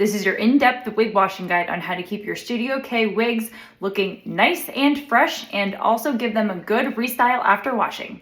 This is your in-depth wig washing guide on how to keep your Studio K wigs looking nice and fresh and also give them a good restyle after washing.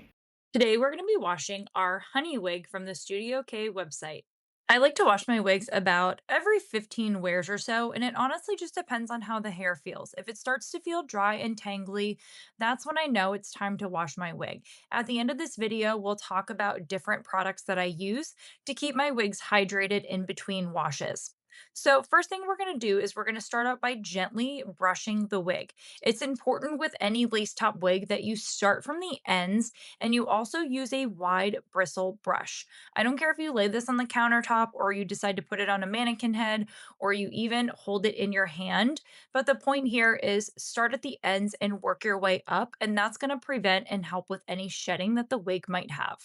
Today we're going to be washing our honey wig from the Studio K website. I like to wash my wigs about every 15 wears or so, and it honestly just depends on how the hair feels. If it starts to feel dry and tangly, that's when I know it's time to wash my wig. At the end of this video, we'll talk about different products that I use to keep my wigs hydrated in between washes. So, first thing we're going to do is we're going to start out by gently brushing the wig. It's important with any lace top wig that you start from the ends and you also use a wide bristle brush. I don't care if you lay this on the countertop or you decide to put it on a mannequin head or you even hold it in your hand. But the point here is start at the ends and work your way up, and that's going to prevent and help with any shedding that the wig might have.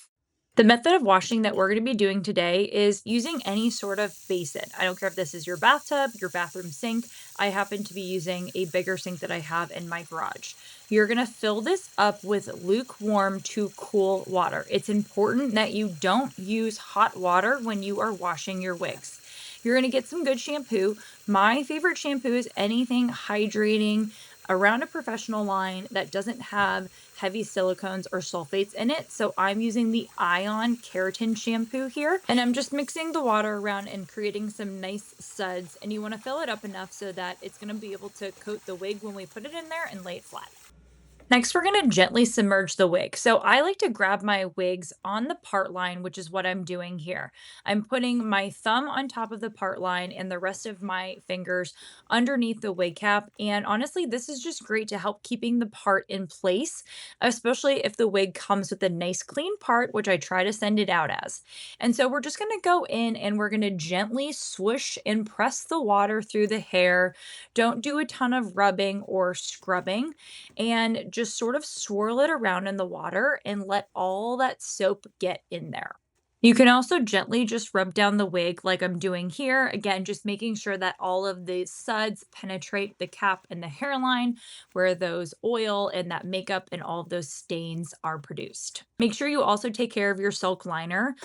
The method of washing that we're going to be doing today is using any sort of basin. I don't care if this is your bathtub, your bathroom sink. I happen to be using a bigger sink that I have in my garage. You're going to fill this up with lukewarm to cool water. It's important that you don't use hot water when you are washing your wigs. You're going to get some good shampoo. My favorite shampoo is anything hydrating around a professional line that doesn't have heavy silicones or sulfates in it. So I'm using the Ion Keratin shampoo here, and I'm just mixing the water around and creating some nice suds. And you want to fill it up enough so that it's going to be able to coat the wig when we put it in there and lay it flat. Next, we're going to gently submerge the wig. So I like to grab my wigs on the part line, which is what I'm doing here. I'm putting my thumb on top of the part line and the rest of my fingers underneath the wig cap. And honestly, this is just great to help keeping the part in place, especially if the wig comes with a nice clean part, which I try to send it out as. And so we're just going to go in and we're going to gently swoosh and press the water through the hair. Don't do a ton of rubbing or scrubbing, and just sort of swirl it around in the water and let all that soap get in there. You can also gently just rub down the wig like I'm doing here. Again, just making sure that all of the suds penetrate the cap and the hairline where those oil and that makeup and all of those stains are produced. Make sure you also take care of your silk liner.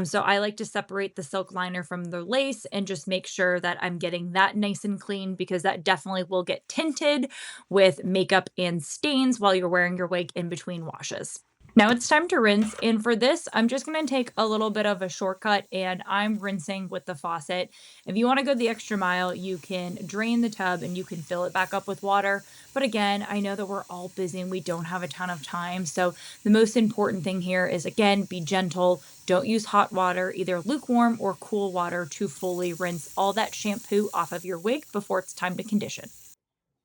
So I like to separate the silk liner from the lace and just make sure that I'm getting that nice and clean because that definitely will get tinted with makeup and stains while you're wearing your wig in between washes. Now it's time to rinse, and for this, I'm just going to take a little bit of a shortcut and I'm rinsing with the faucet. If you want to go the extra mile, you can drain the tub and you can fill it back up with water. But again, I know that we're all busy and we don't have a ton of time. So the most important thing here is, again, be gentle. Don't use hot water, either lukewarm or cool water, to fully rinse all that shampoo off of your wig before it's time to condition.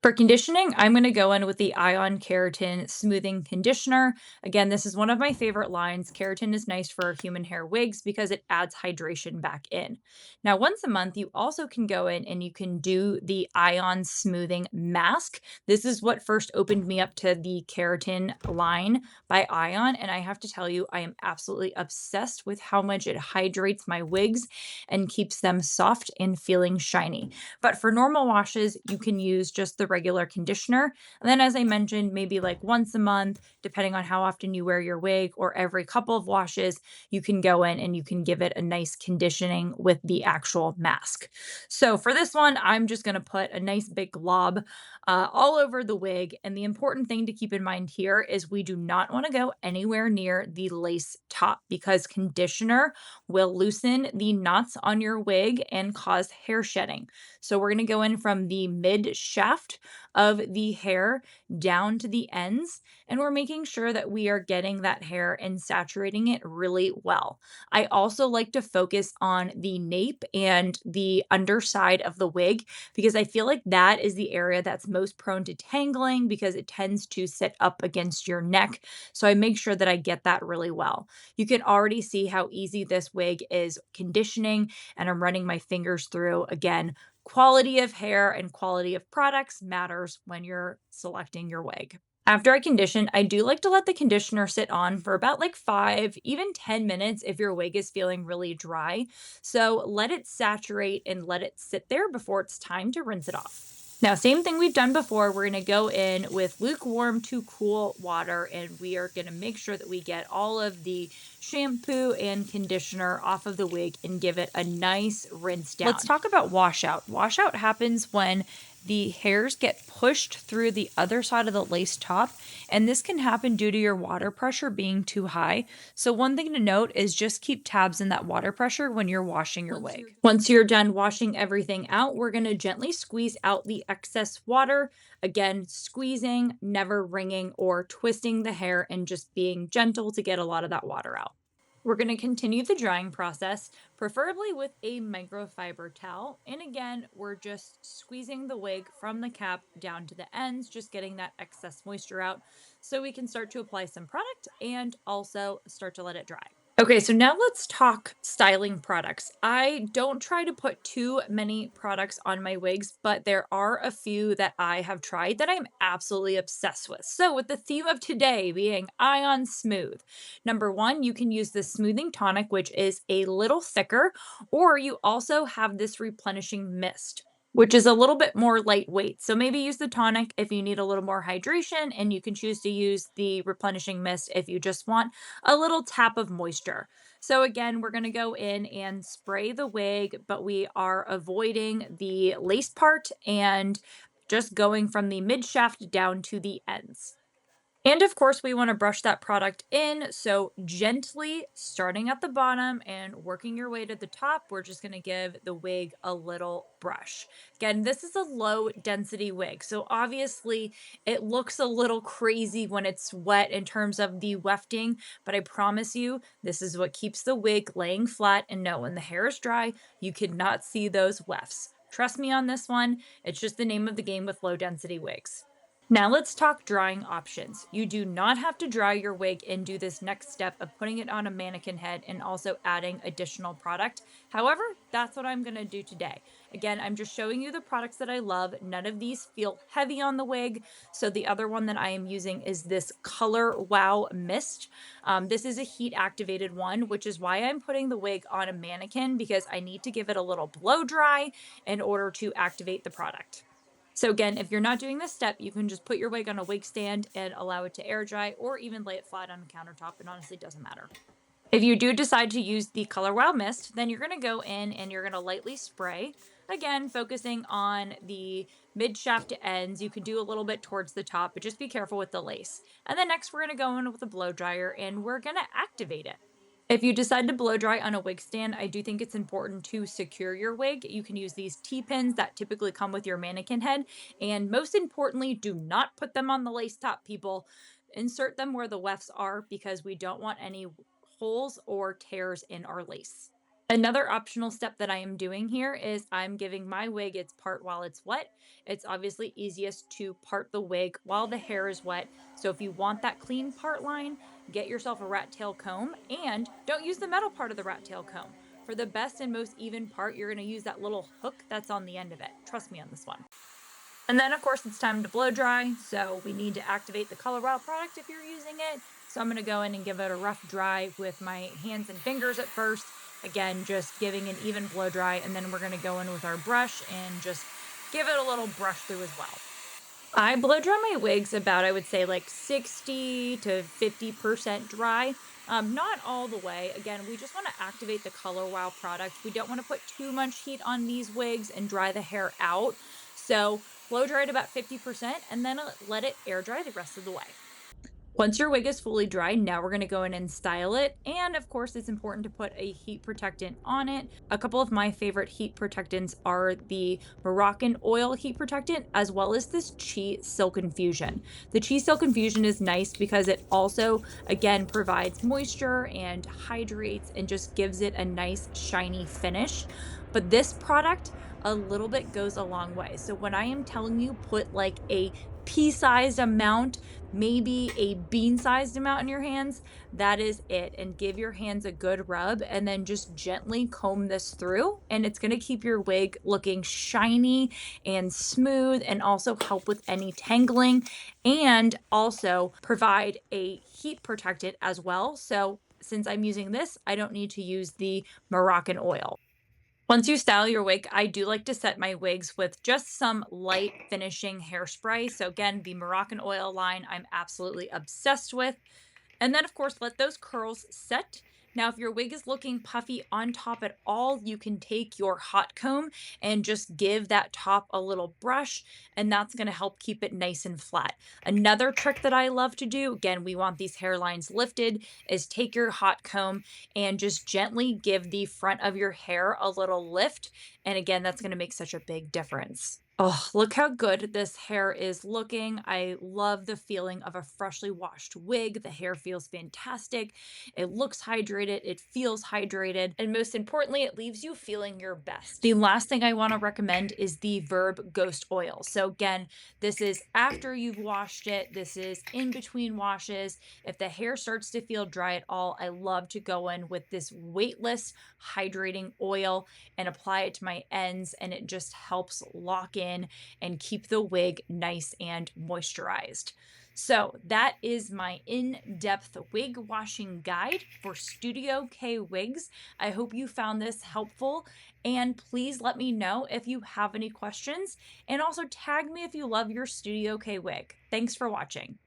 For conditioning, I'm going to go in with the Ion Keratin Smoothing Conditioner. Again, this is one of my favorite lines. Keratin is nice for human hair wigs because it adds hydration back in. Now, once a month, you also can go in and you can do the Ion Smoothing Mask. This is what first opened me up to the Keratin line by Ion, and I have to tell you, I am absolutely obsessed with how much it hydrates my wigs and keeps them soft and feeling shiny. But for normal washes, you can use just the regular conditioner. And then, as I mentioned, maybe like once a month, depending on how often you wear your wig, or every couple of washes, you can go in and you can give it a nice conditioning with the actual mask. So for this one, I'm just going to put a nice big glob all over the wig. And the important thing to keep in mind here is we do not want to go anywhere near the lace top because conditioner will loosen the knots on your wig and cause hair shedding. So we're going to go in from the mid shaft of the hair down to the ends, and we're making sure that we are getting that hair and saturating it really well. I also like to focus on the nape and the underside of the wig because I feel like that is the area that's most prone to tangling because it tends to sit up against your neck. So I make sure that I get that really well. You can already see how easy this wig is conditioning, and I'm running my fingers through. Again, quality of hair and quality of products matters when you're selecting your wig. After I condition, I do like to let the conditioner sit on for about like 5, even 10 minutes if your wig is feeling really dry. So let it saturate and let it sit there before it's time to rinse it off. Now, same thing we've done before. We're going to go in with lukewarm to cool water, and we are going to make sure that we get all of the shampoo and conditioner off of the wig and give it a nice rinse down. Let's talk about washout. Washout happens when the hairs get pushed through the other side of the lace top, and this can happen due to your water pressure being too high. So, one thing to note is just keep tabs in that water pressure when you're washing your wig. Once you're done washing everything out, we're going to gently squeeze out the excess water. Again, squeezing, never wringing or twisting the hair, and just being gentle to get a lot of that water out. We're going to continue the drying process, preferably with a microfiber towel. And again, we're just squeezing the wig from the cap down to the ends, just getting that excess moisture out so we can start to apply some product and also start to let it dry. Okay, so now let's talk styling products. I don't try to put too many products on my wigs, but there are a few that I have tried that I'm absolutely obsessed with. So, with the theme of today being Ion Smooth, number one, you can use the smoothing tonic, which is a little thicker, or you also have this replenishing mist, which is a little bit more lightweight. So maybe use the tonic if you need a little more hydration, and you can choose to use the replenishing mist if you just want a little tap of moisture. So again, we're going to go in and spray the wig, but we are avoiding the lace part and just going from the mid shaft down to the ends. And of course, we want to brush that product in. So, gently starting at the bottom and working your way to the top, we're just going to give the wig a little brush. Again, this is a low density wig. So, obviously, it looks a little crazy when it's wet in terms of the wefting, but I promise you, this is what keeps the wig laying flat. And no, when the hair is dry, you cannot see those wefts. Trust me on this one. It's just the name of the game with low density wigs. Now let's talk drying options. You do not have to dry your wig and do this next step of putting it on a mannequin head and also adding additional product. However, that's what I'm going to do today. Again, I'm just showing you the products that I love. None of these feel heavy on the wig. So the other one that I am using is this Color Wow Mist. This is a heat activated one, which is why I'm putting the wig on a mannequin, because I need to give it a little blow dry in order to activate the product. So again, if you're not doing this step, you can just put your wig on a wig stand and allow it to air dry, or even lay it flat on the countertop. It honestly doesn't matter. If you do decide to use the Color Wow Mist, then you're going to go in and you're going to lightly spray. Again, focusing on the mid shaft to ends. You can do a little bit towards the top, but just be careful with the lace. And then next, we're going to go in with a blow dryer and we're going to activate it. If you decide to blow dry on a wig stand, I do think it's important to secure your wig. You can use these T-pins that typically come with your mannequin head. And most importantly, do not put them on the lace top, people. Insert them where the wefts are, because we don't want any holes or tears in our lace. Another optional step that I am doing here is I'm giving my wig its part while it's wet. It's obviously easiest to part the wig while the hair is wet. So if you want that clean part line, get yourself a rat tail comb, and don't use the metal part of the rat tail comb. For the best and most even part, you're going to use that little hook that's on the end of it. Trust me on this one. And then, of course, it's time to blow dry. So we need to activate the Color Wow product if you're using it. So I'm going to go in and give it a rough dry with my hands and fingers at first. Again, just giving an even blow dry. And then we're going to go in with our brush and just give it a little brush through as well. I blow dry my wigs about, I would say, like 60 to 50% dry. Not all the way. Again, we just want to activate the Color Wow product. We don't want to put too much heat on these wigs and dry the hair out. So blow dry at about 50% and then let it air dry the rest of the way. Once your wig is fully dry, now we're going to go in and style it. And of course, it's important to put a heat protectant on it. A couple of my favorite heat protectants are the Moroccan oil heat protectant, as well as this Chi Silk Infusion. The Chi Silk Infusion is nice because it also, again, provides moisture and hydrates and just gives it a nice shiny finish. But this product, a little bit goes a long way. So when I am telling you, put like a pea-sized amount, maybe a bean-sized amount in your hands, that is it. And give your hands a good rub and then just gently comb this through, and it's going to keep your wig looking shiny and smooth, and also help with any tangling, and also provide a heat protectant as well. So since I'm using this, I don't need to use the Moroccan oil. Once you style your wig, I do like to set my wigs with just some light finishing hairspray. So again, the Moroccan oil line I'm absolutely obsessed with. And then, of course, let those curls set. Now, if your wig is looking puffy on top at all, you can take your hot comb and just give that top a little brush, and that's going to help keep it nice and flat. Another trick that I love to do, again, we want these hairlines lifted, is take your hot comb and just gently give the front of your hair a little lift. And again, that's going to make such a big difference. Oh, look how good this hair is looking. I love the feeling of a freshly washed wig. The hair feels fantastic. It looks hydrated, it feels hydrated, and most importantly, it leaves you feeling your best. The last thing I want to recommend is the Verb Ghost Oil. So again, this is after you've washed it. This is in between washes. If the hair starts to feel dry at all, I love to go in with this weightless hydrating oil and apply it to my ends, and it just helps lock in and keep the wig nice and moisturized. So, that is my in depth wig washing guide for Studio K wigs. I hope you found this helpful, and please let me know if you have any questions, and also tag me if you love your Studio K wig. Thanks for watching.